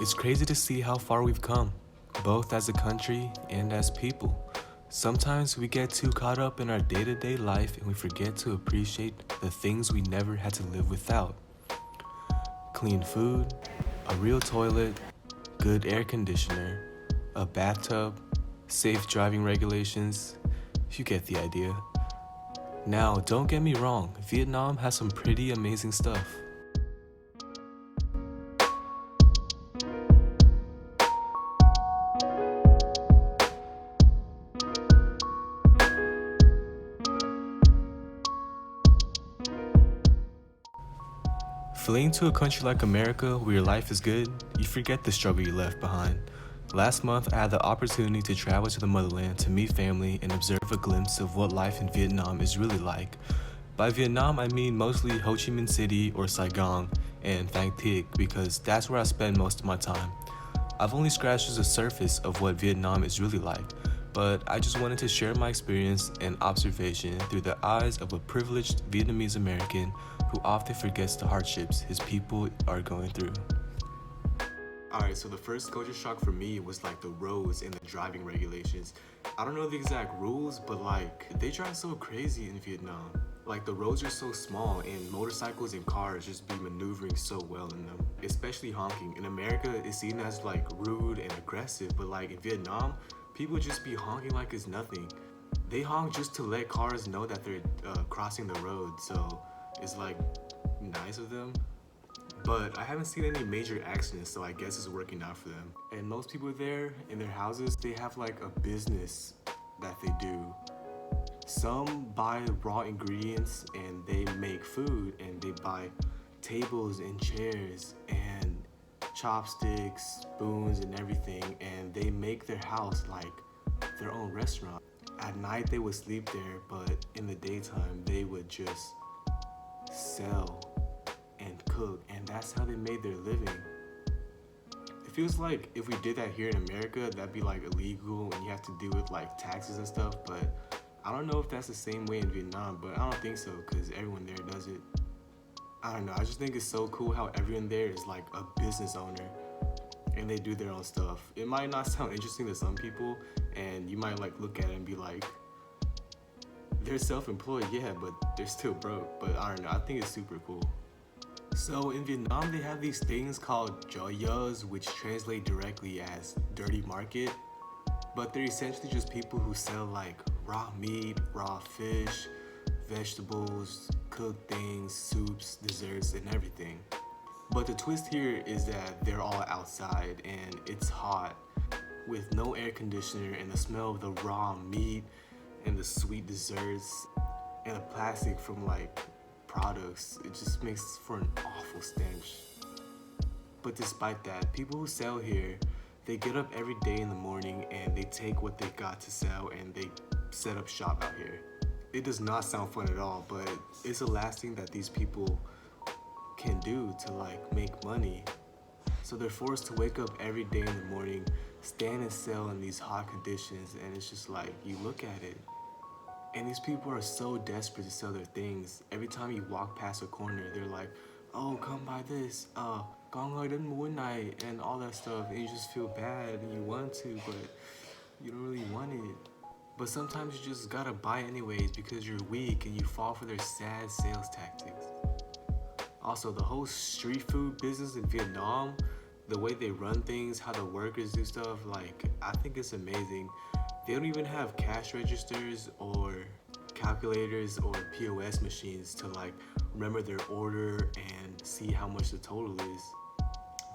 It's crazy to see how far we've come, both as a country and as people. Sometimes we get too caught up in our day-to-day life and we forget to appreciate the things we never had to live without. Clean food, a real toilet, good air conditioner, a bathtub, safe driving regulations. You get the idea. Now, don't get me wrong, Vietnam has some pretty amazing stuff. Fleeing to a country like America where your life is good, you forget the struggle you left behind. Last month, I had the opportunity to travel to the motherland to meet family and observe a glimpse of what life in Vietnam is really like. By Vietnam, I mean mostly Ho Chi Minh City or Saigon and Phang Thiet because that's where I spend most of my time. I've only scratched the surface of what Vietnam is really like, but I just wanted to share my experience and observation through the eyes of a privileged Vietnamese-American who often forgets the hardships his people are going through. Alright, so the first culture shock for me was like the roads and the driving regulations. I don't know the exact rules, but like they drive so crazy in Vietnam. Like the roads are so small and motorcycles and cars just be maneuvering so well in them. Especially honking. In America, it's seen as like rude and aggressive, but like in Vietnam, people just be honking like it's nothing. They honk just to let cars know that they're crossing the road, so it's like nice of them. But I haven't seen any major accidents, so I guess it's working out for them. And most people there, in their houses, they have like a business that they do. Some buy raw ingredients and they make food, and they buy tables and chairs and chopsticks, spoons and everything, and they make their house like their own restaurant. At night they would sleep there, but in the daytime they would just sell and cook, and that's how they made their living. It feels like if we did that here in America, that'd be like illegal and you have to deal with like taxes and stuff, but I don't know if that's the same way in Vietnam, but I don't think so because everyone there does it. I don't know, I just think it's so cool how everyone there is like a business owner and they do their own stuff. It might not sound interesting to some people and you might like look at it and be like, they're self-employed, yeah, but they're still broke. But I don't know, I think it's super cool. So in Vietnam, they have these things called joyas, which translate directly as dirty market, but they're essentially just people who sell like raw meat, raw fish, vegetables, cooked things, soups, desserts, and everything. But the twist here is that they're all outside and it's hot with no air conditioner, and the smell of the raw meat and the sweet desserts and the plastic from like products, it just makes for an awful stench. But despite that, people who sell here, they get up every day in the morning and they take what they got to sell and they set up shop out here. It does not sound fun at all, but it's the last thing that these people can do to like make money. So they're forced to wake up every day in the morning, stand and sell in these hot conditions, and it's just like, you look at it, and these people are so desperate to sell their things. Every time you walk past a corner, they're like, oh, come buy this, con ơi đến mua này, and all that stuff, and you just feel bad, and you want to, but you don't really want it. But sometimes you just gotta buy anyways because you're weak and you fall for their sad sales tactics. Also, the whole street food business in Vietnam, the way they run things, how the workers do stuff, like, I think it's amazing. They don't even have cash registers or calculators or POS machines to like remember their order and see how much the total is.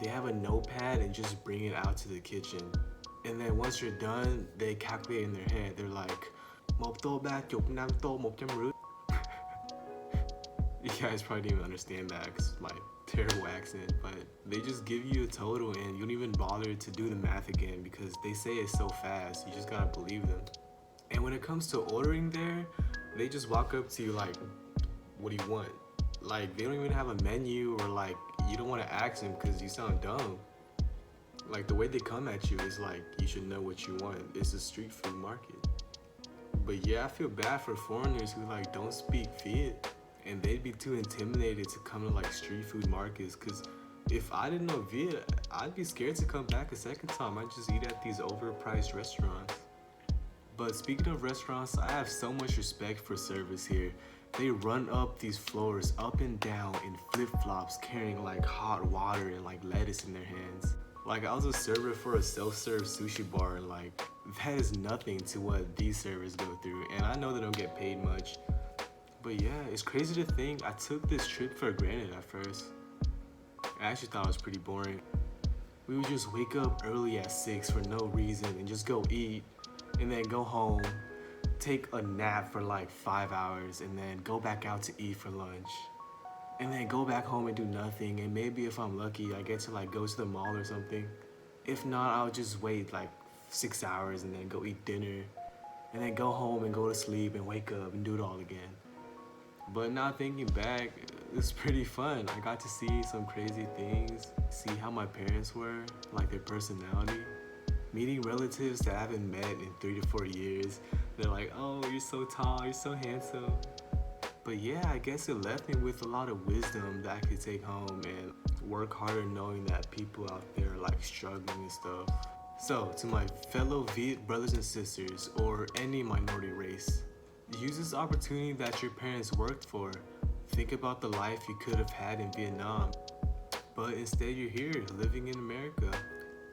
They have a notepad and just bring it out to the kitchen. And then once you're done, they calculate in their head. They're like, một tô ba chục, năm tô 150. You guys probably didn't even understand that because my terrible accent, but they just give you a total and you don't even bother to do the math again because they say it's so fast, you just gotta believe them. And when it comes to ordering there, they just walk up to you like, what do you want? Like, they don't even have a menu, or like, you don't want to ask them because you sound dumb. Like, the way they come at you is like, you should know what you want. It's a street food market. But yeah, I feel bad for foreigners who like don't speak Viet, and they'd be too intimidated to come to like street food markets because If I didn't know Viet, I'd be scared to come back a second time. I'd just eat at these overpriced restaurants. But speaking of restaurants, I have so much respect for service here. They run up these floors up and down in flip-flops carrying like hot water and like lettuce in their hands. Like I was a server for a self-serve sushi bar and like that is nothing to what these servers go through, and I know they don't get paid much. But yeah, it's crazy to think I took this trip for granted at first. I actually thought it was pretty boring. We would just wake up early at 6 for no reason and just go eat and then go home, take a nap for like 5 hours and then go back out to eat for lunch. And then go back home and do nothing, and maybe if I'm lucky I get to like go to the mall or something. If not, I'll just wait like 6 hours and then go eat dinner and then go home and go to sleep and wake up and do it all again. But now thinking back, it's pretty fun. I got to see some crazy things, see how my parents were, like their personality, meeting relatives that I haven't met in 3 to 4 years. They're like, oh, you're so tall, you're so handsome. But yeah, I guess it left me with a lot of wisdom that I could take home and work harder knowing that people out there are like struggling and stuff. So, to my fellow Viet brothers and sisters, or any minority race, use this opportunity that your parents worked for. Think about the life you could have had in Vietnam, but instead you're here, living in America.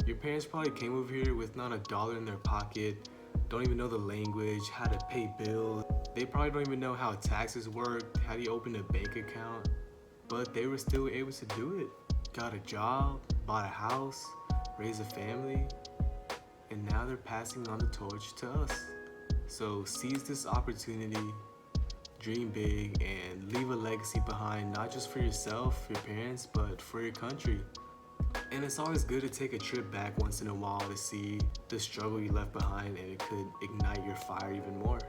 Your parents probably came over here with not a dollar in their pocket, don't even know the language, how to pay bills. They probably don't even know how taxes work, how do you open a bank account, but they were still able to do it. Got a job, bought a house, raised a family, and now they're passing on the torch to us. So seize this opportunity, dream big, and leave a legacy behind, not just for yourself, your parents, but for your country. And it's always good to take a trip back once in a while to see the struggle you left behind, and it could ignite your fire even more.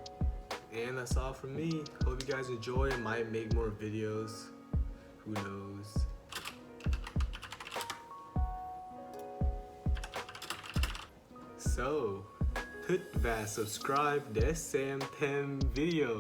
And that's all from me. Hope you guys enjoy. I might make more videos. Who knows? So, put that subscribe để xem thêm video.